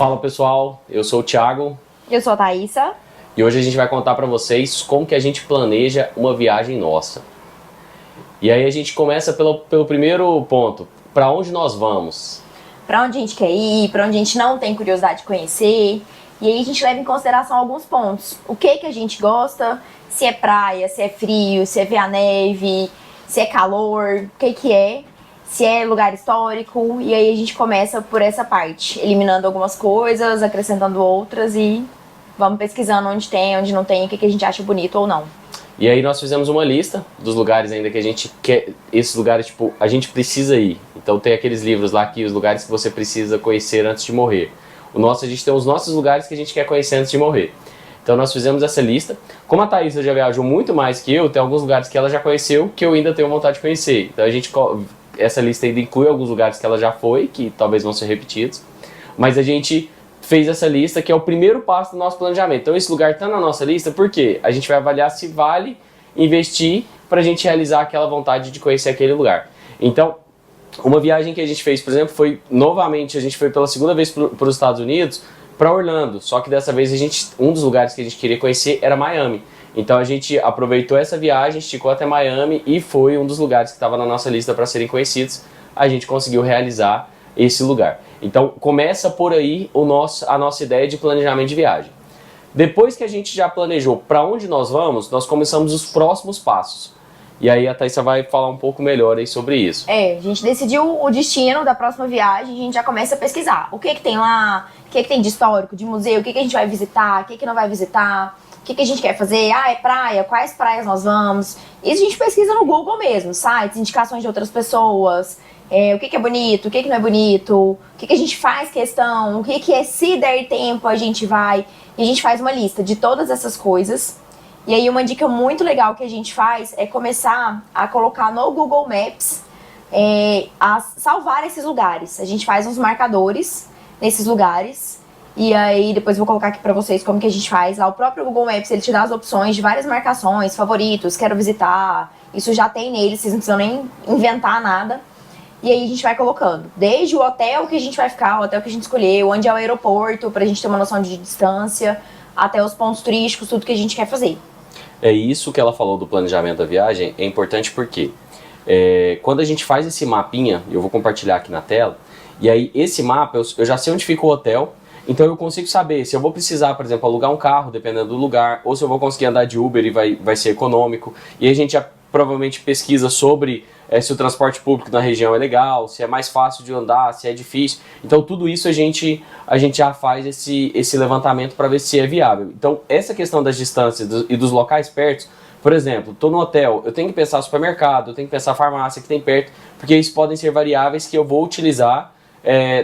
Fala pessoal, eu sou o Thiago. Eu sou a Thaísa. E hoje a gente vai contar para vocês como que a gente planeja uma viagem nossa. E aí a gente começa pelo primeiro ponto, para onde nós vamos? Para onde a gente quer ir, para onde a gente não tem curiosidade de conhecer. E aí a gente leva em consideração alguns pontos. O que a gente gosta, se é praia, se é frio, se é ver a neve, se é calor, o que é. Se é lugar histórico, e aí a gente começa por essa parte, eliminando algumas coisas, acrescentando outras e vamos pesquisando onde tem, onde não tem, o que a gente acha bonito ou não. E aí nós fizemos uma lista dos lugares ainda que a gente quer, esses lugares tipo, a gente precisa ir. Então tem aqueles livros lá que os lugares que você precisa conhecer antes de morrer. A gente tem os nossos lugares que a gente quer conhecer antes de morrer. Então nós fizemos essa lista. Como a Thaísa já viajou muito mais que eu, tem alguns lugares que ela já conheceu que eu ainda tenho vontade de conhecer. Então essa lista ainda inclui alguns lugares que ela já foi, que talvez vão ser repetidos. Mas a gente fez essa lista, que é o primeiro passo do nosso planejamento. Então esse lugar está na nossa lista, por quê? A gente vai avaliar se vale investir para a gente realizar aquela vontade de conhecer aquele lugar. Então, uma viagem que a gente fez, por exemplo, foi novamente, a gente foi pela segunda vez para os Estados Unidos, para Orlando. Só que dessa vez um dos lugares que a gente queria conhecer era Miami. Então a gente aproveitou essa viagem, esticou até Miami e foi um dos lugares que estava na nossa lista para serem conhecidos. A gente conseguiu realizar esse lugar. Então começa por aí a nossa ideia de planejamento de viagem. Depois que a gente já planejou para onde nós vamos, nós começamos os próximos passos. E aí a Thaísa vai falar um pouco melhor aí sobre isso. A gente decidiu o destino da próxima viagem, a gente já começa a pesquisar. O que tem lá, o que tem de histórico, de museu, o que a gente vai visitar, o que não vai visitar. O que a gente quer fazer? É praia? Quais praias nós vamos? Isso a gente pesquisa no Google mesmo, sites, indicações de outras pessoas, o que é bonito, o que não é bonito, o que a gente faz questão, o que é se der tempo a gente vai. E a gente faz uma lista de todas essas coisas. E aí uma dica muito legal que a gente faz é começar a colocar no Google Maps, a salvar esses lugares. A gente faz uns marcadores nesses lugares. E aí depois eu vou colocar aqui pra vocês como que a gente faz. Lá o próprio Google Maps, ele te dá as opções de várias marcações, favoritos, quero visitar. Isso já tem nele, vocês não precisam nem inventar nada. E aí a gente vai colocando. Desde o hotel que a gente vai ficar, o hotel que a gente escolheu, onde é o aeroporto, pra gente ter uma noção de distância, até os pontos turísticos, tudo que a gente quer fazer. É isso que ela falou do planejamento da viagem, é importante porque quando a gente faz esse mapinha, eu vou compartilhar aqui na tela, e aí esse mapa, eu já sei onde fica o hotel. Então eu consigo saber se eu vou precisar, por exemplo, alugar um carro, dependendo do lugar, ou se eu vou conseguir andar de Uber e vai ser econômico. E aí a gente já provavelmente pesquisa sobre se o transporte público na região é legal, se é mais fácil de andar, se é difícil. Então tudo isso a gente já faz esse levantamento para ver se é viável. Então essa questão das distâncias e dos locais perto, por exemplo, estou no hotel, eu tenho que pensar supermercado, eu tenho que pensar farmácia que tem perto, porque isso podem ser variáveis que eu vou utilizar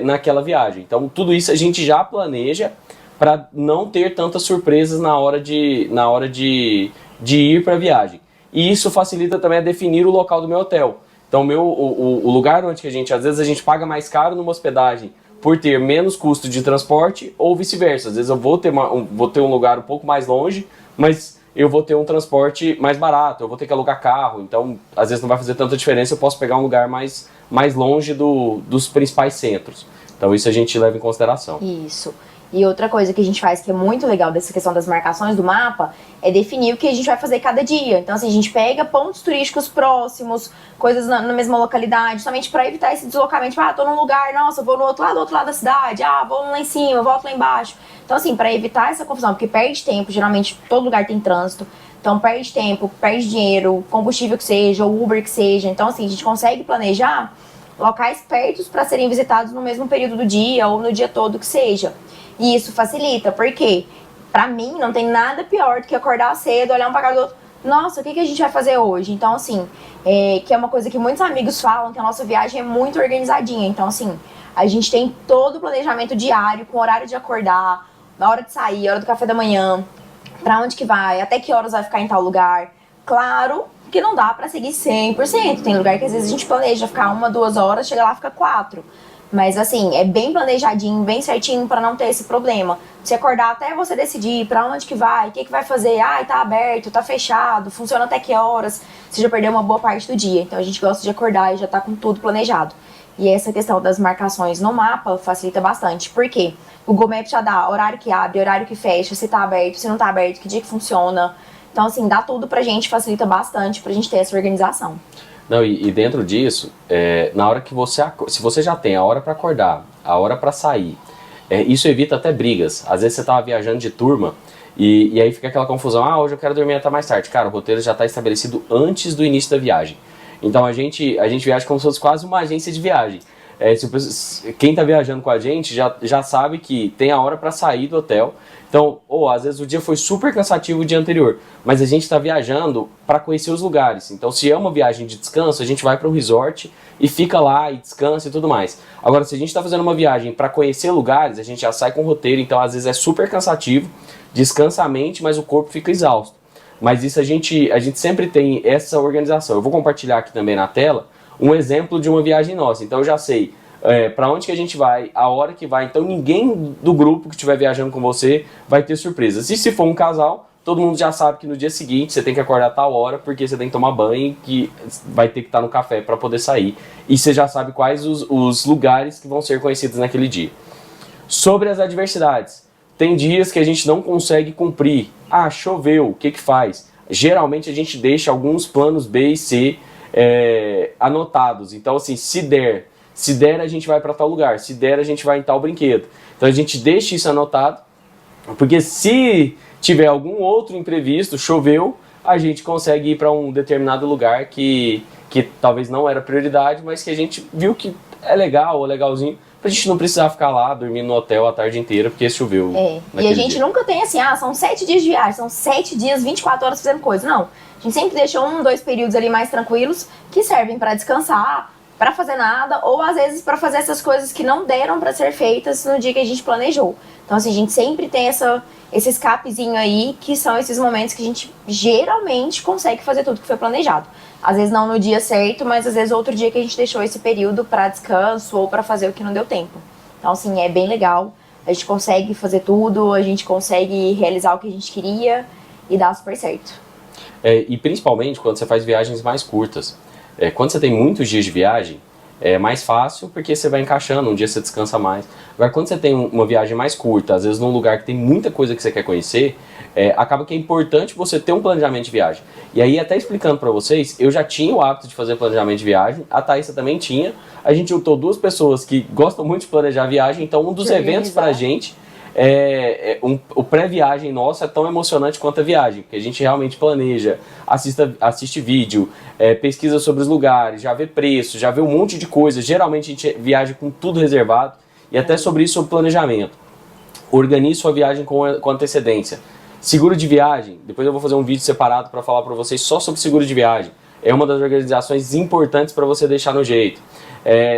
naquela viagem. Então tudo isso a gente já planeja para não ter tantas surpresas na hora de ir para a viagem. E isso facilita também a definir o local do meu hotel. Então o lugar onde às vezes a gente paga mais caro numa hospedagem por ter menos custo de transporte ou vice-versa. Às vezes eu vou ter um lugar um pouco mais longe, mas eu vou ter um transporte mais barato, eu vou ter que alugar carro, então às vezes não vai fazer tanta diferença, eu posso pegar um lugar mais longe dos principais centros. Então isso a gente leva em consideração. Isso. E outra coisa que a gente faz que é muito legal dessa questão das marcações do mapa é definir o que a gente vai fazer cada dia. Então assim, a gente pega pontos turísticos próximos, coisas na mesma localidade, somente para evitar esse deslocamento. Tipo, tô num lugar, nossa, vou no outro lado da cidade, vou lá em cima, volto lá embaixo. Então assim, para evitar essa confusão, porque perde tempo, geralmente todo lugar tem trânsito. Então perde tempo, perde dinheiro, combustível que seja, ou Uber que seja. Então assim, a gente consegue planejar locais pertos para serem visitados no mesmo período do dia ou no dia todo que seja. E isso facilita, porque pra mim não tem nada pior do que acordar cedo, olhar um pra cara do outro, nossa, o que a gente vai fazer hoje? Então assim, que é uma coisa que muitos amigos falam, que a nossa viagem é muito organizadinha. Então assim, a gente tem todo o planejamento diário, com horário de acordar, na hora de sair, hora do café da manhã, pra onde que vai, até que horas vai ficar em tal lugar. Claro que não dá pra seguir 100%, tem lugar que às vezes a gente planeja ficar 1, 2 horas, chega lá e fica 4. Mas assim, é bem planejadinho, bem certinho pra não ter esse problema. Se acordar até você decidir pra onde que vai, o que vai fazer, tá aberto, tá fechado, funciona até que horas, você já perdeu uma boa parte do dia. Então a gente gosta de acordar e já tá com tudo planejado. E essa questão das marcações no mapa facilita bastante. Por quê? O Google Maps já dá horário que abre, horário que fecha, se tá aberto, se não tá aberto, que dia que funciona. Então, assim, dá tudo pra gente, facilita bastante pra gente ter essa organização. Não, e dentro disso, na hora que se você já tem a hora para acordar, a hora para sair, isso evita até brigas. Às vezes você tava viajando de turma e aí fica aquela confusão, hoje eu quero dormir até mais tarde. Cara, o roteiro já está estabelecido antes do início da viagem. Então a gente viaja como se fosse quase uma agência de viagem. Quem está viajando com a gente já sabe que tem a hora para sair do hotel. Então, às vezes o dia foi super cansativo o dia anterior, mas a gente está viajando para conhecer os lugares. Então, se é uma viagem de descanso, a gente vai para um resort e fica lá e descansa e tudo mais. Agora, se a gente está fazendo uma viagem para conhecer lugares, a gente já sai com o roteiro, então às vezes é super cansativo, descansa a mente, mas o corpo fica exausto. Mas isso a gente sempre tem essa organização. Eu vou compartilhar aqui também na tela um exemplo de uma viagem nossa. Então eu já sei para onde que a gente vai, a hora que vai. Então ninguém do grupo que estiver viajando com você vai ter surpresas. E se for um casal, todo mundo já sabe que no dia seguinte você tem que acordar a tal hora porque você tem que tomar banho, que vai ter que estar no café para poder sair. E você já sabe quais os lugares que vão ser conhecidos naquele dia. Sobre as adversidades. Tem dias que a gente não consegue cumprir. Choveu, o que faz? Geralmente a gente deixa alguns planos B e C anotados. Então assim, se der a gente vai para tal lugar, se der a gente vai em tal brinquedo. Então a gente deixa isso anotado, porque se tiver algum outro imprevisto, choveu, a gente consegue ir para um determinado lugar que talvez não era prioridade, mas que a gente viu que é legal ou legalzinho, pra gente não precisar ficar lá dormindo no hotel a tarde inteira porque choveu. E a gente nunca tem assim, são 7 dias de viagem, são 7 dias, 24 horas fazendo coisa. Não, a gente sempre deixa 1, 2 períodos ali mais tranquilos que servem pra descansar, pra fazer nada, ou às vezes pra fazer essas coisas que não deram pra ser feitas no dia que a gente planejou. Então assim, a gente sempre tem esse escapezinho aí, que são esses momentos que a gente geralmente consegue fazer tudo que foi planejado. Às vezes não no dia certo, mas às vezes outro dia que a gente deixou esse período para descanso ou para fazer o que não deu tempo. Então, assim, é bem legal. A gente consegue fazer tudo, a gente consegue realizar o que a gente queria e dá super certo. E principalmente quando você faz viagens mais curtas. Quando você tem muitos dias de viagem, é mais fácil porque você vai encaixando, um dia você descansa mais. Agora, quando você tem uma viagem mais curta, às vezes num lugar que tem muita coisa que você quer conhecer, acaba que é importante você ter um planejamento de viagem. E aí, até explicando para vocês, eu já tinha o hábito de fazer planejamento de viagem, a Thaísa também tinha. A gente juntou duas pessoas que gostam muito de planejar viagem, então um dos eventos pra gente, o pré-viagem nosso é tão emocionante quanto a viagem, porque a gente realmente planeja, assiste vídeo, pesquisa sobre os lugares, já vê preço, já vê um monte de coisa. Geralmente a gente viaja com tudo reservado, e até sobre isso, sobre planejamento. Organize sua viagem com antecedência. Seguro de viagem, depois eu vou fazer um vídeo separado para falar para vocês só sobre seguro de viagem. É uma das organizações importantes para você deixar no jeito.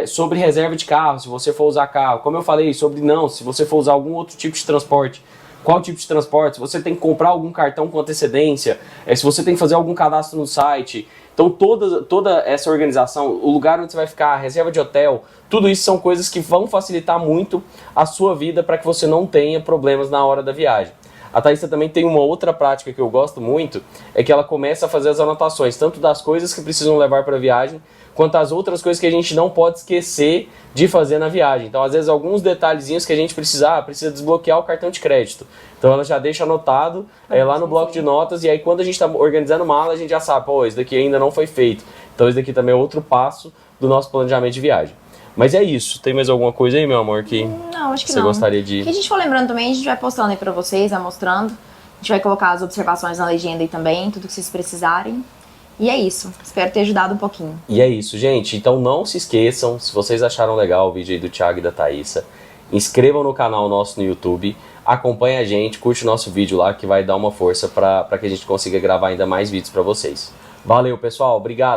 Sobre reserva de carro, se você for usar carro. Como eu falei, se você for usar algum outro tipo de transporte. Qual tipo de transporte? Se você tem que comprar algum cartão com antecedência, se você tem que fazer algum cadastro no site. Então toda essa organização, o lugar onde você vai ficar, a reserva de hotel, tudo isso são coisas que vão facilitar muito a sua vida para que você não tenha problemas na hora da viagem. A Thaísa também tem uma outra prática que eu gosto muito, é que ela começa a fazer as anotações, tanto das coisas que precisam levar para a viagem, quanto as outras coisas que a gente não pode esquecer de fazer na viagem. Então, às vezes, alguns detalhezinhos que a gente precisa desbloquear o cartão de crédito. Então, ela já deixa anotado lá no bloco de notas, e aí quando a gente está organizando mala, a gente já sabe, isso daqui ainda não foi feito. Então, esse daqui também é outro passo do nosso planejamento de viagem. Mas é isso. Tem mais alguma coisa aí, meu amor, que não, acho que você gostaria de... O que a gente for lembrando também, a gente vai postando aí pra vocês, vai mostrando. A gente vai colocar as observações na legenda aí também, tudo que vocês precisarem. E é isso. Espero ter ajudado um pouquinho. E é isso, gente. Então não se esqueçam, se vocês acharam legal o vídeo aí do Thiago e da Thaísa, inscrevam no canal nosso no YouTube, acompanhe a gente, curte o nosso vídeo lá, que vai dar uma força para que a gente consiga gravar ainda mais vídeos para vocês. Valeu, pessoal. Obrigado.